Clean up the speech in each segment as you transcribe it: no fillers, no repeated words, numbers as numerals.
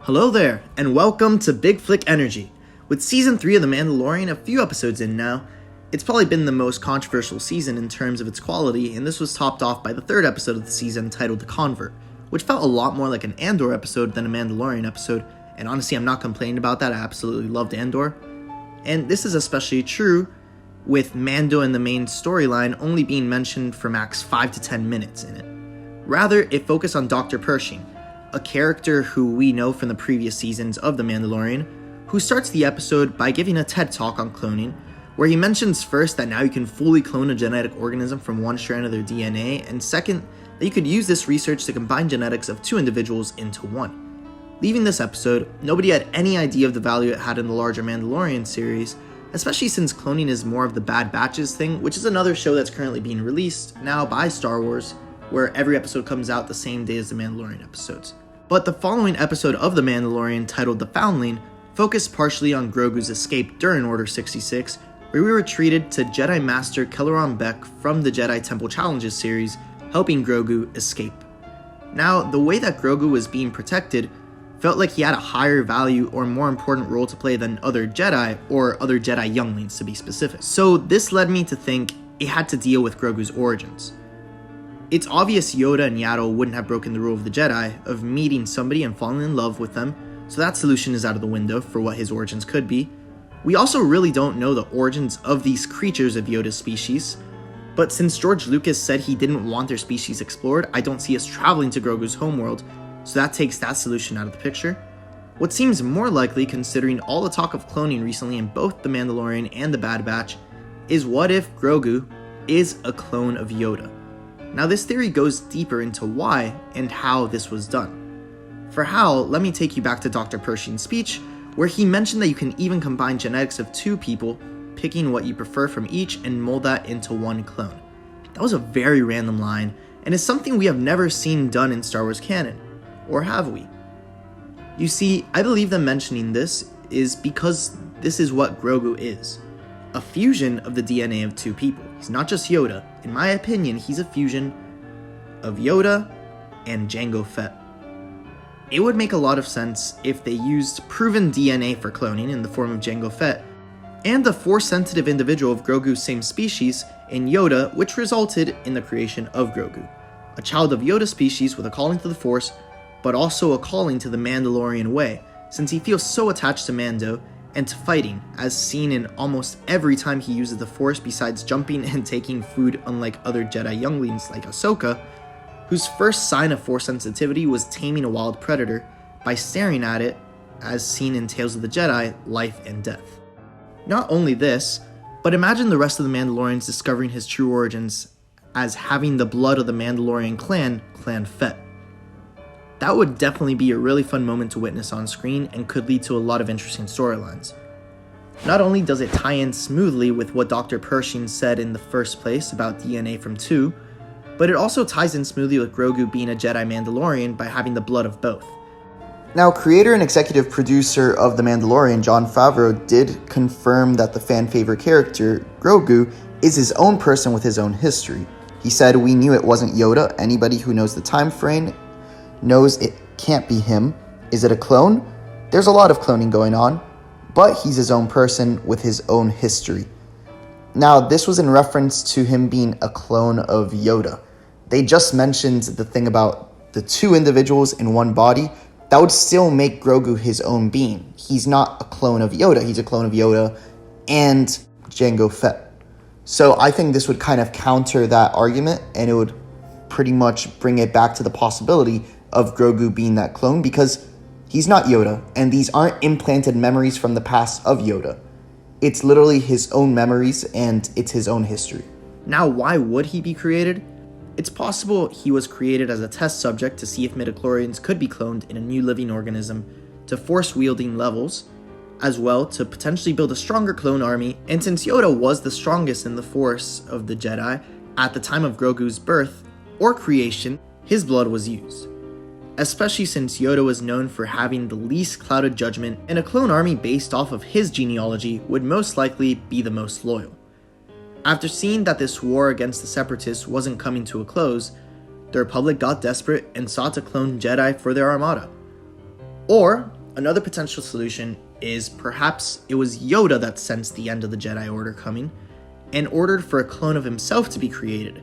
Hello there, and welcome to Big Flick Energy. With Season 3 of The Mandalorian a few episodes in now, it's probably been the most controversial season in terms of its quality, and this was topped off by the third episode of the season titled The Convert, which felt a lot more like an Andor episode than a Mandalorian episode, and honestly I'm not complaining about that, I absolutely loved Andor. And this is especially true with Mando and the main storyline only being mentioned for max 5 to 10 minutes in it. Rather, it focused on Dr. Pershing, a character who we know from the previous seasons of The Mandalorian, who starts the episode by giving a TED Talk on cloning, where he mentions first that now you can fully clone a genetic organism from one strand of their DNA, and second, that you could use this research to combine genetics of two individuals into one. Leaving this episode, nobody had any idea of the value it had in the larger Mandalorian series, especially since cloning is more of the Bad Batches thing, which is another show that's currently being released now by Star Wars, where every episode comes out the same day as the Mandalorian episodes. But the following episode of The Mandalorian, titled The Foundling, focused partially on Grogu's escape during Order 66, where we were treated to Jedi Master Kelleron Beck from the Jedi Temple Challenges series, helping Grogu escape. Now, the way that Grogu was being protected felt like he had a higher value or more important role to play than other Jedi, or other Jedi younglings to be specific. So this led me to think it had to deal with Grogu's origins. It's obvious Yoda and Yaddle wouldn't have broken the rule of the Jedi of meeting somebody and falling in love with them, so that solution is out of the window for what his origins could be. We also really don't know the origins of these creatures of Yoda's species, but since George Lucas said he didn't want their species explored, I don't see us traveling to Grogu's homeworld, so that takes that solution out of the picture. What seems more likely, considering all the talk of cloning recently in both The Mandalorian and The Bad Batch, is what if Grogu is a clone of Yoda? Now this theory goes deeper into why and how this was done. For how, let me take you back to Dr. Pershing's speech, where he mentioned that you can even combine genetics of two people, picking what you prefer from each and mold that into one clone. That was a very random line, and is something we have never seen done in Star Wars canon. Or have we? You see, I believe them mentioning this is because this is what Grogu is. A fusion of the DNA of two people. He's not just Yoda. In my opinion, he's a fusion of Yoda and Jango Fett. It would make a lot of sense if they used proven DNA for cloning in the form of Jango Fett, and the Force-sensitive individual of Grogu's same species in Yoda, which resulted in the creation of Grogu. A child of Yoda's species with a calling to the Force, but also a calling to the Mandalorian way, since he feels so attached to Mando and to fighting, as seen in almost every time he uses the Force besides jumping and taking food, unlike other Jedi younglings like Ahsoka, whose first sign of Force sensitivity was taming a wild predator by staring at it, as seen in Tales of the Jedi, Life and Death. Not only this, but imagine the rest of the Mandalorians discovering his true origins as having the blood of the Mandalorian clan, Clan Fett. That would definitely be a really fun moment to witness on screen and could lead to a lot of interesting storylines. Not only does it tie in smoothly with what Dr. Pershing said in the first place about DNA from two, but it also ties in smoothly with Grogu being a Jedi Mandalorian by having the blood of both. Now, creator and executive producer of The Mandalorian, Jon Favreau, did confirm that the fan favorite character, Grogu, is his own person with his own history. He said, "We knew it wasn't Yoda. Anybody who knows the time frame knows it can't be him. Is it a clone? There's a lot of cloning going on, but he's his own person with his own history." Now, this was in reference to him being a clone of Yoda. They just mentioned the thing about the two individuals in one body. That would still make Grogu his own being. He's not a clone of Yoda. He's a clone of Yoda and Jango Fett. So I think this would kind of counter that argument, and it would pretty much bring it back to the possibility of Grogu being that clone, because he's not Yoda, and these aren't implanted memories from the past of Yoda. It's literally his own memories, and it's his own history. Now, why would he be created? It's possible he was created as a test subject to see if midichlorians could be cloned in a new living organism to force-wielding levels, as well to potentially build a stronger clone army, and since Yoda was the strongest in the Force of the Jedi at the time of Grogu's birth or creation, his blood was used. Especially since Yoda was known for having the least clouded judgment, and a clone army based off of his genealogy would most likely be the most loyal. After seeing that this war against the Separatists wasn't coming to a close, the Republic got desperate and sought to clone Jedi for their armada. Or another potential solution is perhaps it was Yoda that sensed the end of the Jedi Order coming and ordered for a clone of himself to be created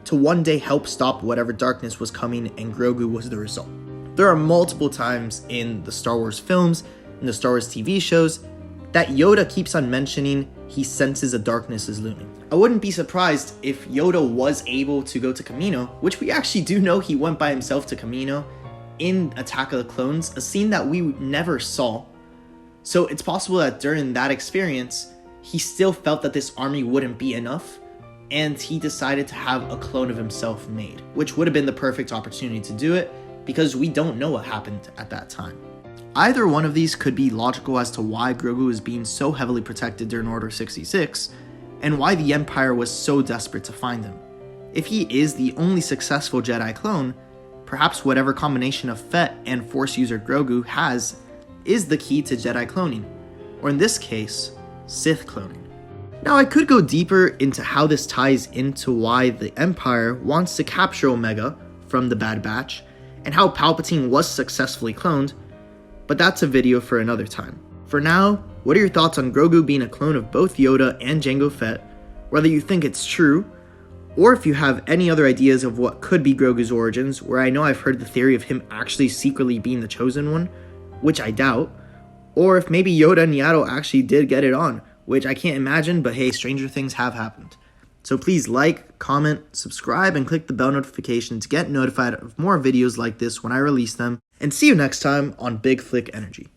to one day help stop whatever darkness was coming, and Grogu was the result. There are multiple times in the Star Wars films, in the Star Wars TV shows, that Yoda keeps on mentioning he senses a darkness is looming. I wouldn't be surprised if Yoda was able to go to Kamino, which we actually do know he went by himself to Kamino in Attack of the Clones, a scene that we never saw. So it's possible that during that experience, he still felt that this army wouldn't be enough, and he decided to have a clone of himself made, which would have been the perfect opportunity to do it, because we don't know what happened at that time. Either one of these could be logical as to why Grogu is being so heavily protected during Order 66, and why the Empire was so desperate to find him. If he is the only successful Jedi clone, perhaps whatever combination of Fett and Force user Grogu has is the key to Jedi cloning, or in this case, Sith cloning. Now, I could go deeper into how this ties into why the Empire wants to capture Omega from the Bad Batch, and how Palpatine was successfully cloned, but that's a video for another time. For now, what are your thoughts on Grogu being a clone of both Yoda and Jango Fett, whether you think it's true, or if you have any other ideas of what could be Grogu's origins, where I know I've heard the theory of him actually secretly being the chosen one, which I doubt, or if maybe Yoda and Yaddle actually did get it on, which I can't imagine, but hey, stranger things have happened. So please like, comment, subscribe, and click the bell notification to get notified of more videos like this when I release them, and see you next time on Big Flick Energy.